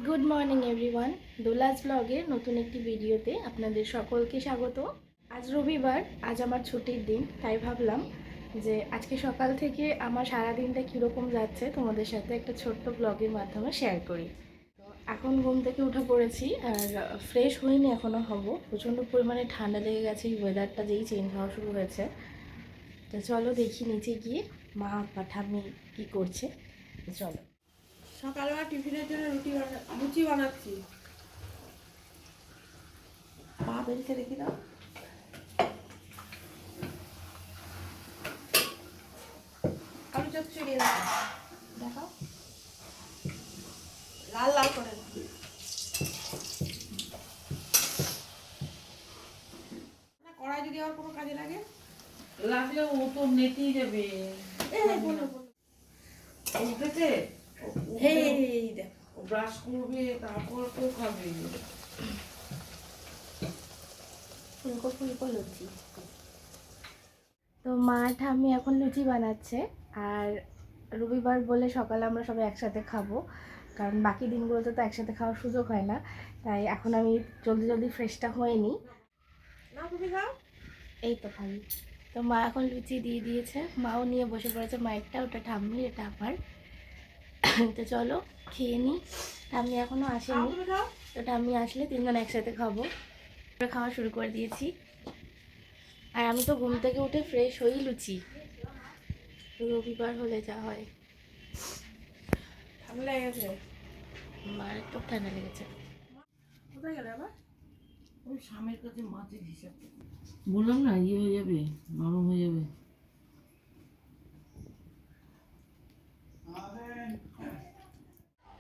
Good morning everyone, দোলাজ ব্লগের নতুন একটি ভিডিওতে আপনাদের সকলকে স্বাগত। আজ রবিবার, আজ আমার ছুটির দিন, তাই ভাবলাম যে আজকে সকাল থেকে আমার সারা দিনটা কীরকম যাচ্ছে তোমাদের সাথে একটা ছোট্ট ব্লগের মাধ্যমে শেয়ার করি। তো এখন ঘুম থেকে উঠে পড়েছি আর ফ্রেশ হইনি, এখনও হব। প্রচণ্ড পরিমাণে ঠান্ডা লেগে গেছে, এই ওয়েদারটা যেই চেঞ্জ হওয়া শুরু হয়েছে। তো চলো দেখি নিচে গিয়ে মা বা ঠাম্মি কী করছে। চলো। সকালবেলা টিফিনের জন্য লুচি বানাচ্ছি। পা বেলতে দেখি দাও। আলু চচ্চড়ি দেখাও, লাল লাল করে কড়াই যদি আর কোনো কাজে লাগে লাগলে ও তো নেতেই যাবে। উঠেছে ও ব্রাশ করবে, তারপর তো খাবে। ফুলকো ফুলকো লুচি। তো মা ঠাম্মি এখন লুচি বানাচ্ছে, আর রবিবার বলে সকালে আমরা সবাই একসাথে খাবো, কারণ বাকি দিনগুলোতে তো একসাথে খাওয়ার সুযোগ হয় না। তাই এখন আমি জলদি জলদি ফ্রেশটা হয়ে নিই। না তুমি খাও। এই তো খাবি। তো মা এখন লুচি দিয়ে দিয়েছে, মাও নিয়ে বসে পড়েছে। মায়েরটা ওটা ঠাম্মির, এটা আমার। তো চলো খেয়ে নিই। ঠাম্মি এখনও আসেনি, তো ঠাম্মি আসলে তিনজন একসাথে খাবো। খাওয়া শুরু করে দিয়েছি, আর আমি তো ঘুম থেকে উঠে ফ্রেশ হই লুচি। রবিবার হলে যা হয়। ঠান্ডা লেগে গেছে, মার তো ঠান্ডা লেগেছে। কোথায় গেলে আবার? ওই স্বামীর কাছে মাছের হিসাব বললাম না, ইয়ে হয়ে যাবে, নরম হয়ে যাবে।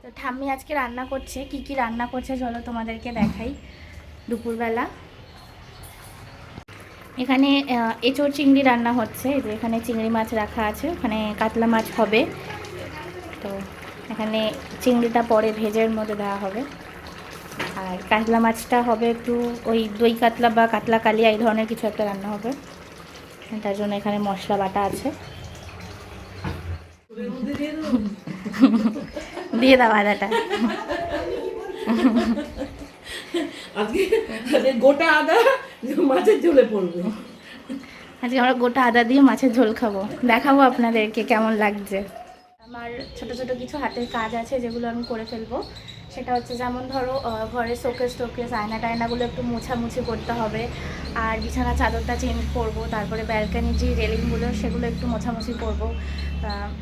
তো ঠাম্মি আজকে রান্না করছে, কি কি রান্না করছে চলো তোমাদেরকে দেখাই। দুপুরবেলা এখানে এঁচোড় চিংড়ি রান্না হচ্ছে। এই যে এখানে চিংড়ি মাছ রাখা আছে, ওখানে কাতলা মাছ হবে। তো এখানে চিংড়িটা পরে ভেজের মধ্যে দেওয়া হবে, আর কাতলা মাছটা হবে একটু ওই দই কাতলা বা কাতলা কালিয়া এই ধরনের কিছু একটা রান্না হবে। তার জন্য এখানে মশলা বাটা আছে। দিয়ে দাও আদাটা। আজকে গোটা আদা মাছের ঝোলে পড়বে। আজকে আমরা গোটা আদা দিয়ে মাছের ঝোল খাবো, দেখাবো আপনাদেরকে কেমন লাগছে। আমার ছোট ছোট কিছু হাতের কাজ আছে যেগুলো আমি করে ফেলবো। সেটা হচ্ছে যেমন ধরো ঘরের শোকেস টোকেস আয়না টায়নাগুলো একটু মোছামুছি করতে হবে, আর বিছানা চাদরটা চেঞ্জ করবো। তারপরে ব্যালকানির যে রেলিংগুলো সেগুলো একটু মোছামুছি করবো।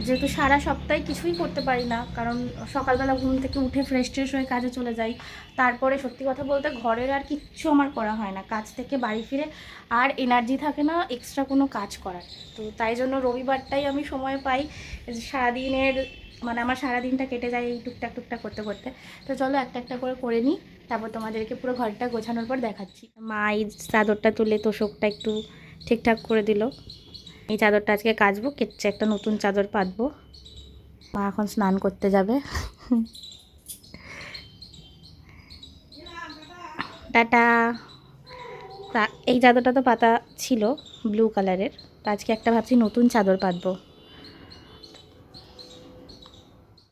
যেহেতু সারা সপ্তাহে কিছুই করতে পারি না, কারণ সকালবেলা ঘুম থেকে উঠে ফ্রেশ ট্রেশ হয়ে কাজে চলে যাই। তারপরে সত্যি কথা বলতে ঘরের আর কিচ্ছু আমার করা হয় না, কাজ থেকে বাড়ি ফিরে আর এনার্জি থাকে না এক্সট্রা কোনো কাজ করার। তো তাই জন্য রবিবারটাই আমি সময় পাই, সারাদিনের মানে আমার সারাদিনটা কেটে যায় এই টুকটাক টুকটাক করতে করতে। তো চলো একটা একটা করে নিই, তারপর তোমাদেরকে পুরো ঘরটা গোছানোর পর দেখাচ্ছি। মা এই চাদরটা তুলে তোষকটা একটু ঠিকঠাক করে দিল। এই চাদরটা আজকে কাচবো, কেচে একটা নতুন চাদর পাতবো। মা এখন স্নান করতে যাবে। টাটা। এই চাদরটা তো পাতা ছিল ব্লু কালারের, তো আজকে একটা ভাবছি নতুন চাদর পাতবো।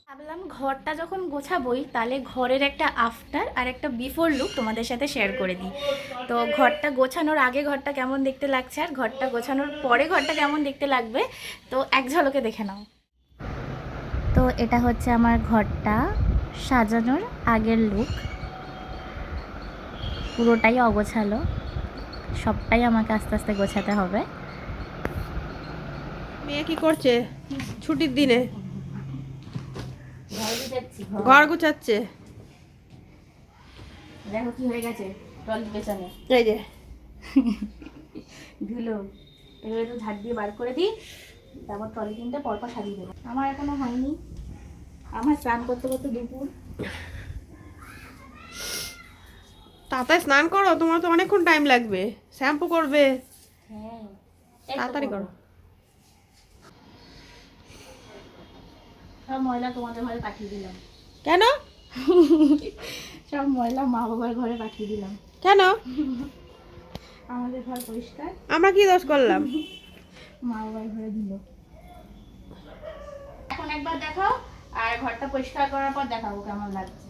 ভাবলাম ঘরটা যখন গোছাবোই তাহলে ঘরের একটা আফটার আর একটা বিফোর লুক তোমাদের সাথে শেয়ার করে দিই। তো ঘরটা গোছানোর আগে ঘরটা কেমন দেখতে লাগছে আর ঘরটা গোছানোর পরে ঘরটা কেমন দেখতে লাগবে, তো এক ঝলকে দেখে নাও। তো এটা হচ্ছে আমার ঘরটা সাজানোর আগের লুক। পুরোটাই অগোছালো, সবটাই আমাকে আস্তে আস্তে গোছাতে হবে। মেয়ে কি করছে ছুটির দিনে? ঘর গুছাচ্ছে। দেখো কি হয়ে গেছে ট্রলির পেছনে, এই যে ধুলো। এবার একটু ঝাড় দিয়ে বার করে দিই, তারপর ট্রলি কিনতে পরপর সাজিয়ে দেবো। আমার এখনো হয়নি, আমার স্নান করতে করতে দুপুর। তাড়াতাড়ি স্নান করো, তোমার তো অনেকক্ষণ টাইম লাগবে। শ্যাম্পু করবে, হ্যাঁ তাড়াতাড়ি করো। সব ময়লা তোমাদের ঘরে পাঠিয়ে দিলাম। কেন? সব ময়লা মা বাবার ঘরে পাঠিয়ে দিলাম। কেন? আমাদের ঘর পরিষ্কার, আমরা কি দোষ করলাম? মা বাবার ঘরে দিল। এখন একবার দেখাও, আর ঘরটা পরিষ্কার করার পর দেখাবো কেমন লাগছে।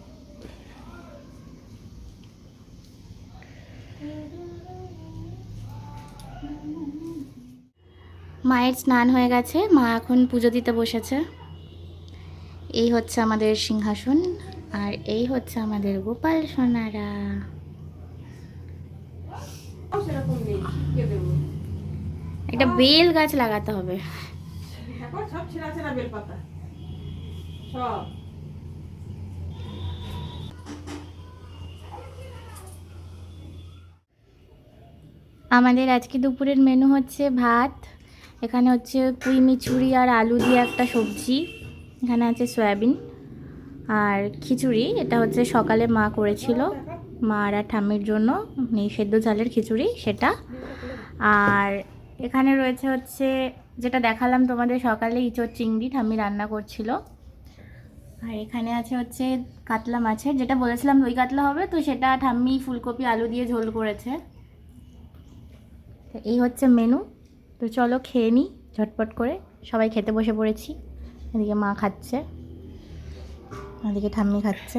মায়ের স্নান হয়ে গেছে, মা এখন পুজো দিতে বসেছে। এই হচ্ছে আমাদের সিংহাসন, আর এই হচ্ছে আমাদের গোপাল সোনারা। সেরকম নেই, কে দেবো? একটা বেল গাছ লাগাতে হবে। দেখো সব ছেঁড়া ছেঁড়া বেলপাতা সব। আমাদের আজকে দুপুরের মেনু হচ্ছে ভাত, এখানে হচ্ছে পুঁই মিচুরি আর আলু দিয়ে একটা সবজি, এখানে আছে সয়াবিন, আর খিচুড়ি। এটা হচ্ছে সকালে মা করেছিল, মা আর ঠাম্মির জন্য সেদ্ধ চালের খিচুড়ি সেটা। আর এখানে রয়েছে হচ্ছে যেটা দেখালাম তোমাদের সকালে, ইঁচড় চিংড়ি ঠাম্মি রান্না করছিল। আর এখানে আছে হচ্ছে কাতলা মাছের, যেটা বলেছিলাম দই কাতলা হবে, তো সেটা ঠাম্মি ফুলকপি আলু দিয়ে ঝোল করেছে। তো এই হচ্ছে মেনু। তো চলো খেয়ে নিই ঝটপট করে। সবাই খেতে বসে পড়েছি, এদিকে মা খাচ্ছে, এদিকে ঠাম্মি খাচ্ছে।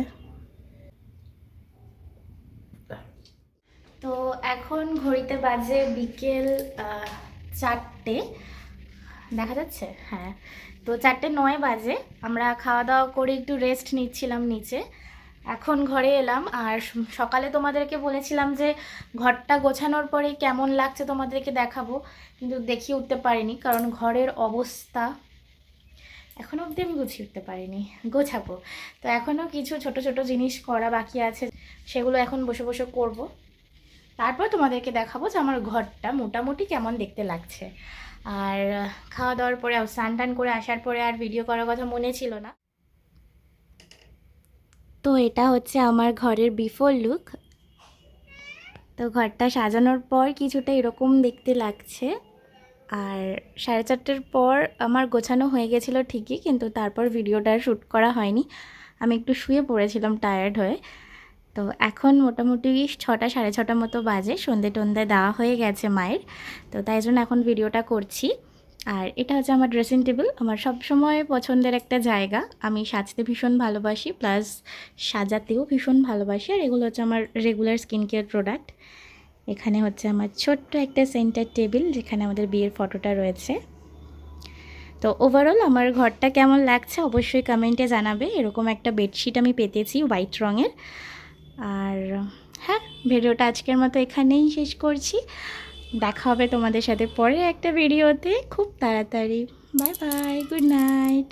তো এখন ঘড়িতে বাজে বিকেল 4টে, দেখা যাচ্ছে? হ্যাঁ, তো 4:09 বাজে। আমরা খাওয়া দাওয়া করে একটু রেস্ট নিচ্ছিলাম নিচে, এখন ঘরে এলাম। আর সকালে তোমাদেরকে বলেছিলাম যে ঘরটা গোছানোর পরে কেমন লাগছে তোমাদেরকে দেখাবো, কিন্তু দেখিয়ে উঠতে পারিনি, কারণ ঘরের অবস্থা এখনও অবধি আমি গুছিয়ে উঠতে পারিনি, গোছাবো। তো এখনও কিছু ছোট ছোট জিনিস করা বাকি আছে, সেগুলো এখন বসে বসে করব। তারপর তোমাদেরকে দেখাবো যে আমার ঘরটা মোটামুটি কেমন দেখতে লাগছে। আর খাওয়া দাওয়ার পরে স্নান টান করে আসার পরে আর ভিডিও করার কথা মনে ছিল না। তো এটা হচ্ছে আমার ঘরের বিফোর লুক। তো ঘরটা সাজানোর পর কিছুটা এরকম দেখতে লাগছে। আর 4:30টার পর আমার গোছানো হয়ে গেছিলো ঠিকই, কিন্তু তারপর ভিডিওটা শ্যুট করা হয়নি, আমি একটু শুয়ে পড়েছিলাম টায়ার্ড হয়ে। তো এখন মোটামুটি 6টা 6:30 মতো বাজে, সন্ধে টন্ধে দেওয়া হয়ে গেছে মায়ের, তো তাই জন্য এখন ভিডিওটা করছি। আর এটা হচ্ছে আমার ড্রেসিং টেবিল, আমার সবসময় পছন্দের একটা জায়গা। আমি সাজতে ভীষণ ভালোবাসি, প্লাস সাজাতেও ভীষণ ভালোবাসি। আর এগুলো হচ্ছে আমার রেগুলার স্কিন কেয়ার প্রোডাক্ট। এখানে হচ্ছে আমার ছোট্ট একটা সেন্টার টেবিল, যেখানে আমাদের বিয়ের ফটোটা রয়েছে। তো ওভারঅল আমার ঘরটা কেমন লাগছে অবশ্যই কমেন্টে জানাবে। এরকম একটা বেডশিট আমি পেতেছি হোয়াইট রঙের। আর হ্যাঁ, ভিডিওটা আজকের মতো এখানেই শেষ করছি। দেখা হবে তোমাদের সাথে পরে একটা ভিডিওতে খুব তাড়াতাড়ি। Bye bye, good night.